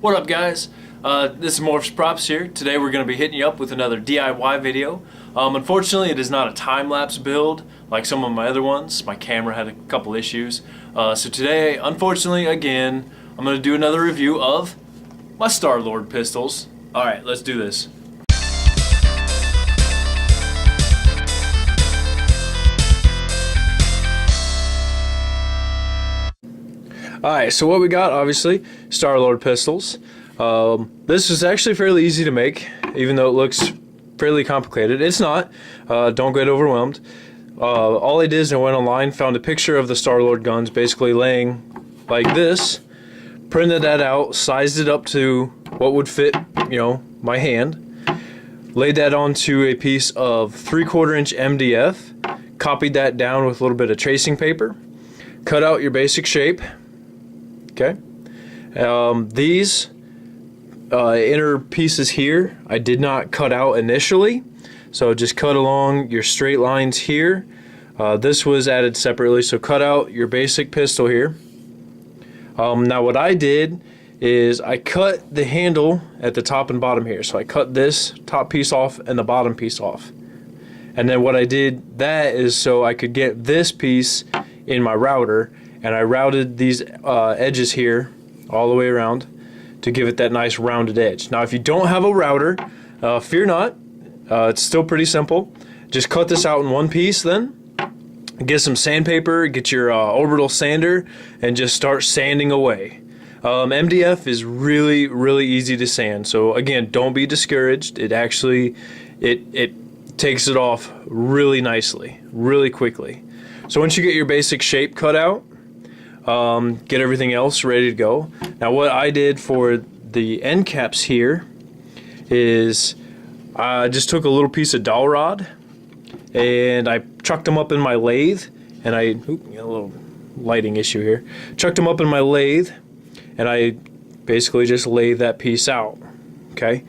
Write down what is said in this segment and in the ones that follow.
What up, guys? This is Morph's Props here. Today we're going to be hitting you up with another DIY video. Unfortunately, it is not a time-lapse build like some of my other ones. My camera had a couple issues. So today, unfortunately, again, I'm going to do another review of my Star-Lord pistols. Alright, let's do this. Alright, so what we got, obviously, Star-Lord pistols. This is actually fairly easy to make, even though it looks fairly complicated. It's not. Don't get overwhelmed. All I did is I went online, found a picture of the Star-Lord guns basically laying like this, printed that out, sized it up to what would fit, my hand, laid that onto a piece of 3/4 inch MDF, copied that down with a little bit of tracing paper, cut out your basic shape. Okay, these inner pieces here I did not cut out initially, so just cut along your straight lines here. This was added separately, so cut out your basic pistol here. Now what I did is I cut the handle at the top and bottom here, so I cut this top piece off and the bottom piece off, and then what I did that is so I could get this piece in my router, and I routed these edges here all the way around to give it that nice rounded edge. Now if you don't have a router, fear not, it's still pretty simple. Just cut this out in one piece, then get some sandpaper, get your orbital sander, and just start sanding away. MDF is really easy to sand, so again, don't be discouraged. It actually it takes it off really nicely, really quickly. So once you get your basic shape cut out, get everything else ready to go. Now what I did for the end caps here is I just took a little piece of dowel rod and I chucked them up in my lathe, and a little lighting issue here. Chucked them up in my lathe, and I basically just lathe that piece out. Okay.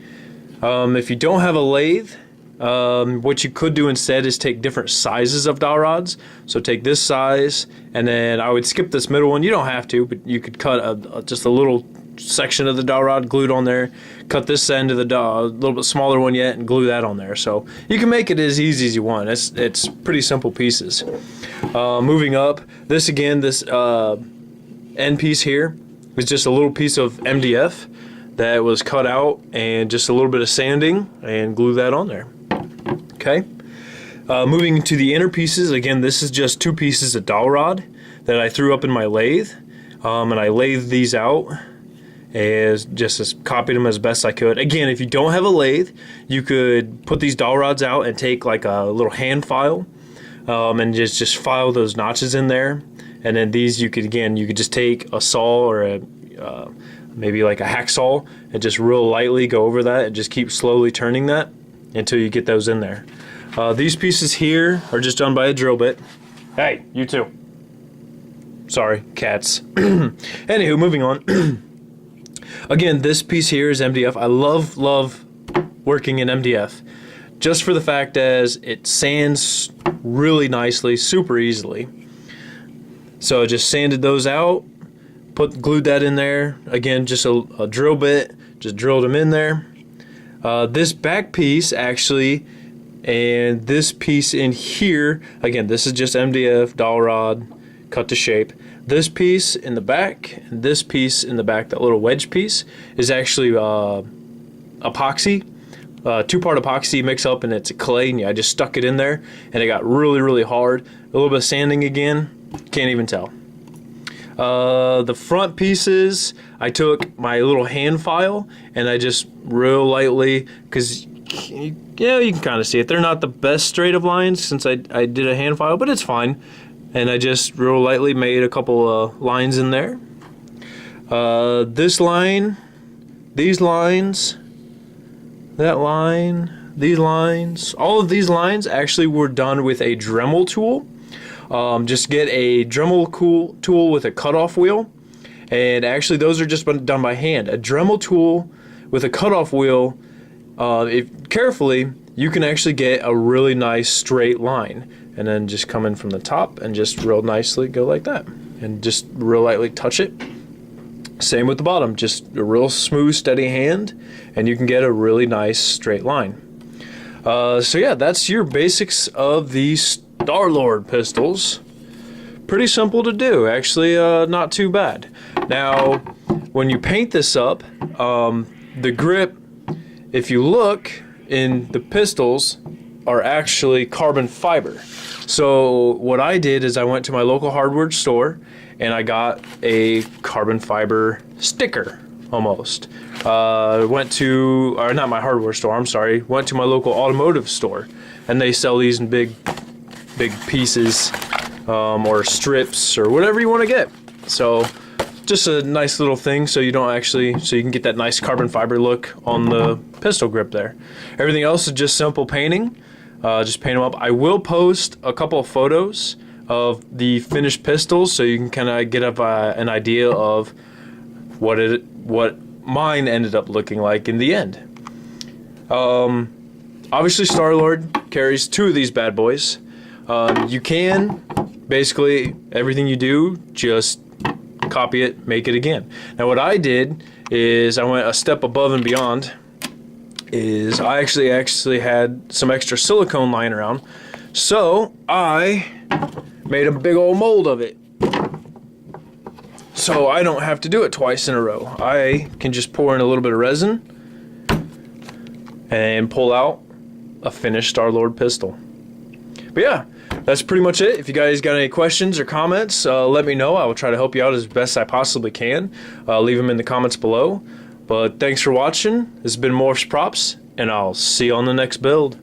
If you don't have a lathe, what you could do instead is take different sizes of dowel rods. So take this size, and then I would skip this middle one. You don't have to, but you could cut just a little section of the dowel rod, glued on there. Cut this end of the dowel, a little bit smaller one yet, and glue that on there. So you can make it as easy as you want. It's pretty simple pieces. Moving up, this end piece here is just a little piece of MDF that was cut out, and just a little bit of sanding, and glue that on there. Okay. Moving to the inner pieces, again, this is just two pieces of dowel rod that I threw up in my lathe, and I lathed these out as copied them as best I could. Again, if you don't have a lathe, you could put these dowel rods out and take like a little hand file, and just file those notches in there. And then these you could just take a saw or maybe like a hacksaw and just real lightly go over that and just keep slowly turning that until you get those in there. These pieces here are just done by a drill bit. Hey, you too. Sorry, cats. Anywho, moving on. Again, this piece here is MDF. I love working in MDF just for the fact as it sands really nicely, super easily. So I just sanded those out, glued that in there. Again, just a drill bit, just drilled them in there. This back piece actually, and this piece in here, again, this is just MDF, dowel rod, cut to shape. This piece in the back, and this piece in the back, that little wedge piece, is actually epoxy, two-part epoxy mix up, and it's a clay, and I just stuck it in there, and it got really hard. A little bit of sanding again, can't even tell. The front pieces, I took my little hand file and I just real lightly, because you can kind of see it. They're not the best straight of lines since I did a hand file, but it's fine. And I just real lightly made a couple of lines in there. This line, these lines, that line, these lines, all of these lines actually were done with a Dremel tool. Just get a Dremel tool with a cutoff wheel, and actually those are just done by hand. A Dremel tool with a cutoff wheel, if carefully, you can actually get a really nice straight line, and then just come in from the top and just real nicely go like that, and just real lightly touch it. Same with the bottom, just a real smooth, steady hand, and you can get a really nice straight line. So yeah, that's your basics of the Star-Lord pistols. Pretty simple to do, actually, not too bad. Now, when you paint this up, the grip, if you look in the pistols, are actually carbon fiber. So what I did is I went to my local hardware store and I got a carbon fiber sticker, almost. Went to, or not my hardware store, I'm sorry, went to my local automotive store, and they sell these in big pieces, or strips, or whatever you want to get. So just a nice little thing, so you don't actually, so you can get that nice carbon fiber look on the pistol grip there. Everything else is just simple painting. Just paint them up. I will post a couple of photos of the finished pistols, so you can kind of get an idea of what mine ended up looking like in the end. Obviously, Star-Lord carries 2 of these bad boys. You can basically everything you do, just copy it, make it again. Now, what I did is I went a step above and beyond. Is I actually had some extra silicone lying around, so I made a big old mold of it, so I don't have to do it twice in a row. I can just pour in a little bit of resin and pull out a finished Star-Lord pistol. But yeah, that's pretty much it. If you guys got any questions or comments, let me know. I will try to help you out as best I possibly can. Leave them in the comments below. But thanks for watching. This has been Morph's Props, and I'll see you on the next build.